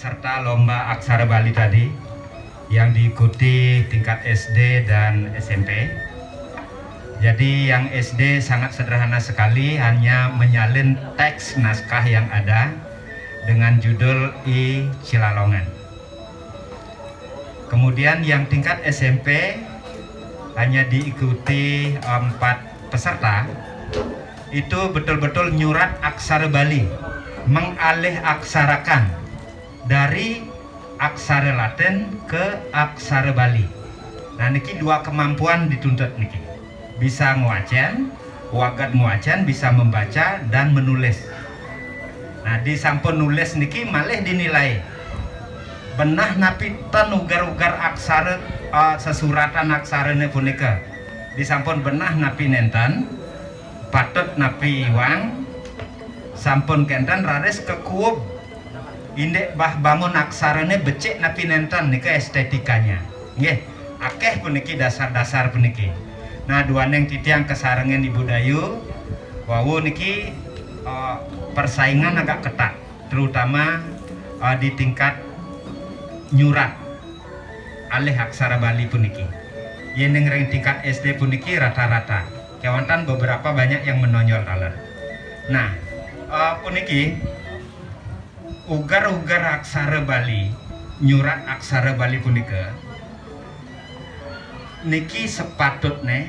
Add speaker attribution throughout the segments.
Speaker 1: peserta lomba aksara Bali tadi yang diikuti tingkat SD dan SMP. Jadi yang SD sangat sederhana sekali, hanya menyalin teks naskah yang ada dengan judul I Cilalongan. Kemudian yang tingkat SMP hanya diikuti 4 peserta, itu betul-betul nyurat aksara Bali, mengalih aksarakan dari aksara Latin ke aksara Bali. Nah niki 2 kemampuan dituntut niki, bisa nguacan, wagat nguacan, bisa membaca dan menulis. Nah di sampun nulis niki malih dinilai benah napi tan ugar-ugar aksara sesuratan aksarane punika. Di sampun benah napi nenten, patut napi iwang, sampun kenten raris kekuub indek bah bangun aksarane becik napi nenten nika estetikanya. Nggih, akeh puniki dasar-dasar puniki. Nah, duaneng titiang kesarengen Ibu Dayu, wau niki persaingan agak ketat, terutama di tingkat nyurat alih aksara Bali puniki. Yeneng ring tingkat SD puniki rata-rata. Kewantan beberapa banyak yang menonjol taler. Nah, puniki ugar-ugar aksara Bali, nyurat aksara Bali punika niki sepatutnya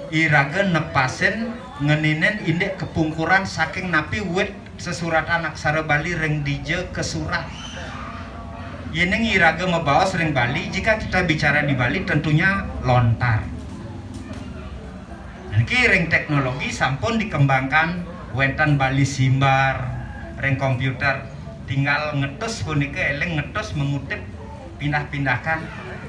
Speaker 1: iraga nepasin ngeninen indek kepungkuran saking napi wit sesuratan aksara Bali ring dije ke surat. Yeneng iraga membawa sering Bali, jika kita bicara di Bali tentunya lontar. Niki ring teknologi sampun dikembangkan, wenten Bali Simbar, ring komputer tinggal ngetus punika eleng ngetus mengutip pindah-pindahkan.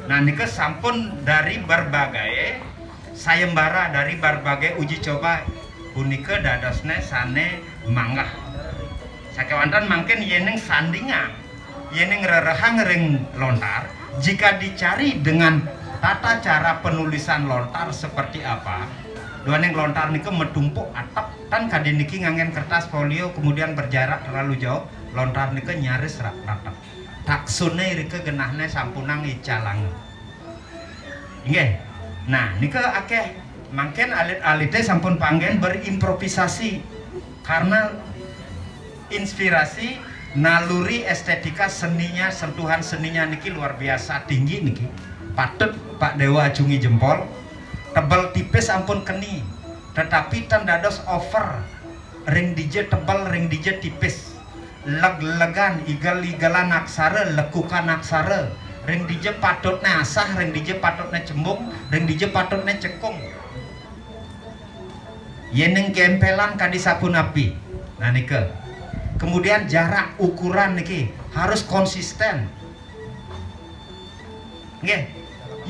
Speaker 1: Nah niki sampun dari berbagai sayembara, dari berbagai uji coba punika dadosne sane manggah. Sakewanten mungkin yeneng sandingan, yeneng rerehang ring lontar, jika dicari dengan tata cara penulisan lontar seperti apa. Duaneng lontar niki metumpuk atap kan kadin niki ngangen kertas folio kemudian berjarak terlalu jauh, lontar niki nyaris ratap. Taksune rike genahne sampunang icalang. Nggih. Nah, niki akeh mangken alit-alite sampun panggen berimprovisasi karena inspirasi naluri estetika seninya, sentuhan seninya niki luar biasa tinggi niki. Patut Pak Dewa acungi jempol. Tebal tipis ampun keni, tetapi tandados over ring dije tebal ring dije tipis, leg-legan igal-igalan aksara, lekukan aksara, ring dije patutnya asah, ring dije patutnya cembung, ring dije patutnya cekung. Yeneng kempelan kadi sapun api. Nah nike. Kemudian jarak ukuran niki harus konsisten. Nggih.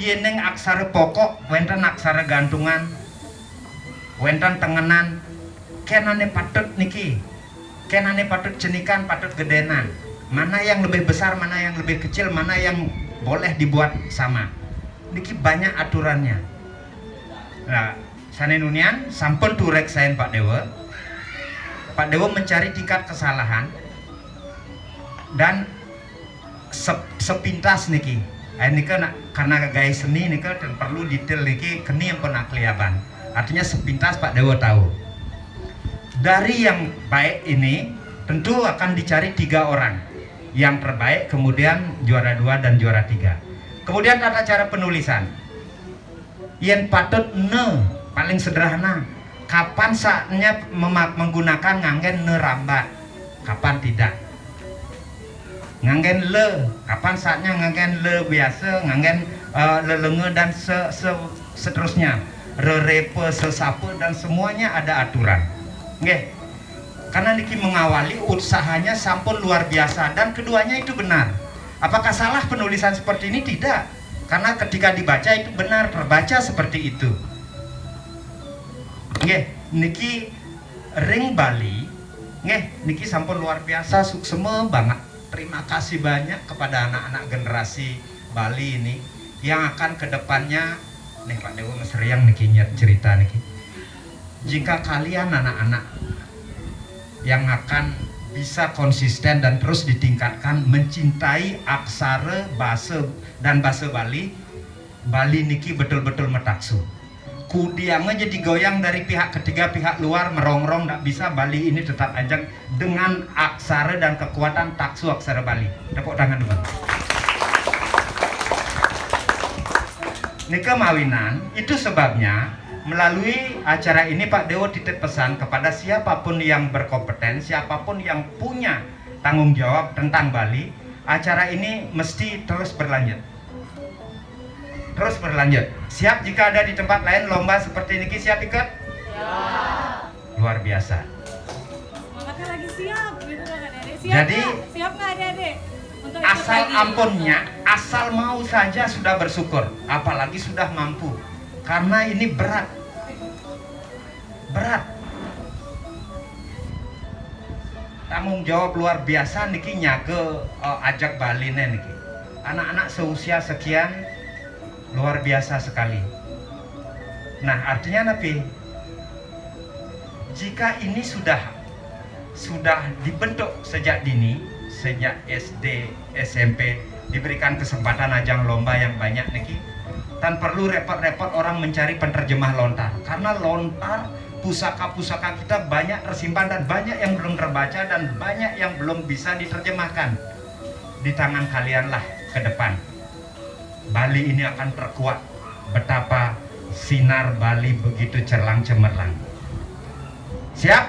Speaker 1: Yeneng aksara pokok, wenten aksara gantungan, wenten tengenan, kenane patut niki, kenane patut cenikan, patut gedenan. Mana yang lebih besar, mana yang lebih kecil, mana yang boleh dibuat sama. Niki banyak aturannya. Nah, sanenunian sampun turek saen Pak Dewa. Pak Dewa mencari tingkat kesalahan dan sepintas niki. Ini kan karena gaya seni ini kan perlu detail niki keni yang pernah kelihatan. Artinya sepintas Pak Dewa tahu. Dari yang baik ini tentu akan dicari 3 orang. Yang terbaik, kemudian juara 2 dan juara 3. Kemudian tata cara penulisan. Yang patut paling sederhana. Kapan saatnya menggunakan nganggen nerambat, kapan tidak. Nganggen le, kapan saatnya nganggen le biasa, nganggen lelenge dan seterusnya, rerepe, sesape dan semuanya ada aturan. Nggih. Karena niki mengawali usahanya sampun luar biasa dan keduanya itu benar. Apakah salah penulisan seperti ini? Tidak. Karena ketika dibaca itu benar, terbaca seperti itu. Nggih, niki ring Bali, nggih, niki sampun luar biasa, suksema banget. Terima kasih banyak kepada anak-anak generasi Bali ini yang akan kedepannya, nih Pak Dewa Meseriang niki cerita niki. Jika kalian anak-anak yang akan bisa konsisten dan terus ditingkatkan mencintai aksara bahasa dan bahasa Bali. Bali niki betul-betul metaksu. Kudiangnya jadi goyang dari pihak ketiga, pihak luar merongrong, tidak bisa. Bali ini tetap ajak dengan aksara dan kekuatan taksu aksara Bali. Tepuk tangan dulu. Nika mawinan, itu sebabnya melalui acara ini Pak Dewo titip pesan kepada siapapun yang berkompeten, siapapun yang punya tanggung jawab tentang Bali, acara ini mesti terus berlanjut. Terus berlanjut. Siap jika ada di tempat lain lomba seperti ini, siap ikut? Siap. Luar biasa.
Speaker 2: Semangatnya lagi siap gitu kan Adik. Siap.
Speaker 1: Jadi
Speaker 2: siap nggak Adik? Untuk
Speaker 1: asal ampunnya, asal mau saja sudah bersyukur, apalagi sudah mampu. Karena ini berat. Berat. Tanggung jawab luar biasa niki nyake ajak Bali niki. Anak-anak seusia sekian luar biasa sekali. Nah, artinya Nabi, jika ini sudah dibentuk sejak dini, sejak SD, SMP, diberikan kesempatan ajang lomba yang banyak niki, tan perlu repot-repot orang mencari penerjemah lontar, karena lontar pusaka-pusaka kita banyak tersimpan dan banyak yang belum terbaca dan banyak yang belum bisa diterjemahkan. Di tangan kalianlah ke depan Bali ini akan terkuat. Betapa sinar Bali begitu cerlang cemerlang. Siap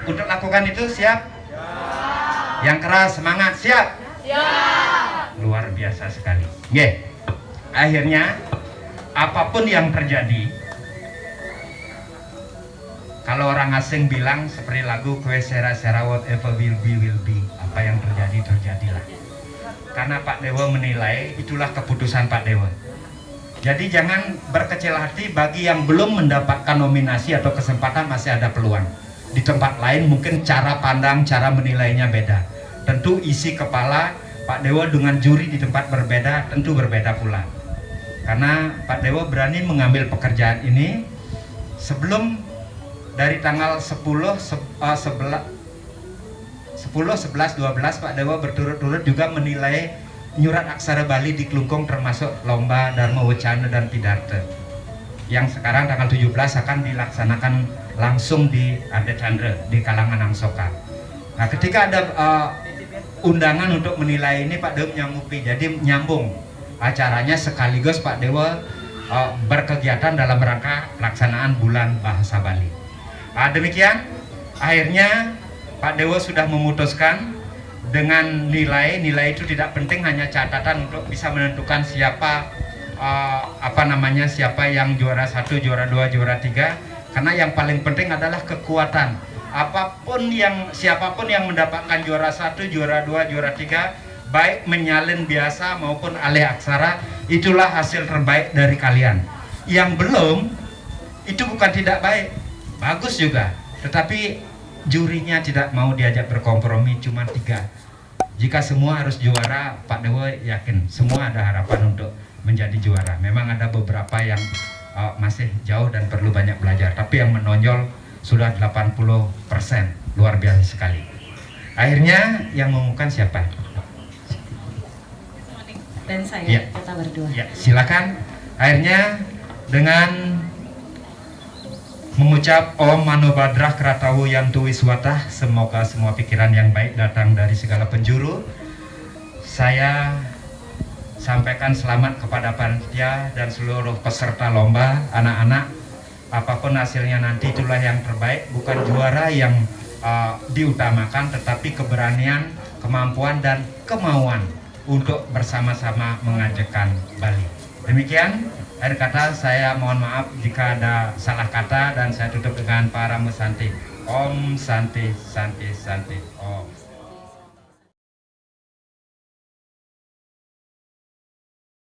Speaker 1: untuk lakukan itu? Siap? Yang keras, semangat, siap? Luar biasa sekali. Nggih. Akhirnya apapun yang terjadi, kalau orang asing bilang seperti lagu kue sera-sera whatever will be, apa yang terjadi terjadilah. Karena Pak Dewa menilai itulah keputusan Pak Dewa. Jadi jangan berkecil hati bagi yang belum mendapatkan nominasi atau kesempatan, masih ada peluang. Di tempat lain mungkin cara pandang, cara menilainya beda. Tentu isi kepala Pak Dewa dengan juri di tempat berbeda tentu berbeda pula. Karena Pak Dewa berani mengambil pekerjaan ini sebelum dari tanggal 11, 12 Pak Dewa berturut-turut juga menilai nyurat aksara Bali di Klungkung, termasuk lomba Dharma Wacana dan Pidarta yang sekarang tanggal 17 akan dilaksanakan langsung di Arda Chandra di kalangan Angsoka. Nah, ketika ada undangan untuk menilai ini, Pak Dewa menyanggupi, jadi nyambung acaranya sekaligus Pak Dewa berkegiatan dalam rangka pelaksanaan bulan bahasa Bali. Demikian akhirnya Pak Dewa sudah memutuskan dengan nilai itu tidak penting, hanya catatan untuk bisa menentukan siapa siapa yang juara 1, juara 2, juara 3. Karena yang paling penting adalah kekuatan. Siapapun yang mendapatkan juara 1, juara 2, juara 3, baik menyalin biasa maupun alih aksara, itulah hasil terbaik dari kalian. Yang belum, itu bukan tidak baik, bagus juga, tetapi jurinya tidak mau diajak berkompromi, cuma 3. Jika semua harus juara, Pak Dewa yakin semua ada harapan untuk menjadi juara. Memang ada beberapa yang masih jauh dan perlu banyak belajar, tapi yang menonjol sudah 80%, luar biasa sekali. Akhirnya yang mengumumkan siapa?
Speaker 2: Dan saya,
Speaker 1: ya.
Speaker 2: Kita berdua.
Speaker 1: Ya, silakan. Akhirnya dengan mengucap Om Mano Badrah Kratawu Yantu Wiswatah, semoga semua pikiran yang baik datang dari segala penjuru. Saya sampaikan selamat kepada panitia dan seluruh peserta lomba. Anak-anak, apapun hasilnya nanti itulah yang terbaik, bukan juara yang diutamakan, tetapi keberanian, kemampuan dan kemauan untuk bersama-sama mengajakkan Bali. Demikian. Akhir kata saya mohon maaf jika ada salah kata, dan saya tutup dengan para Santi. Om Santi Santi Santi Om.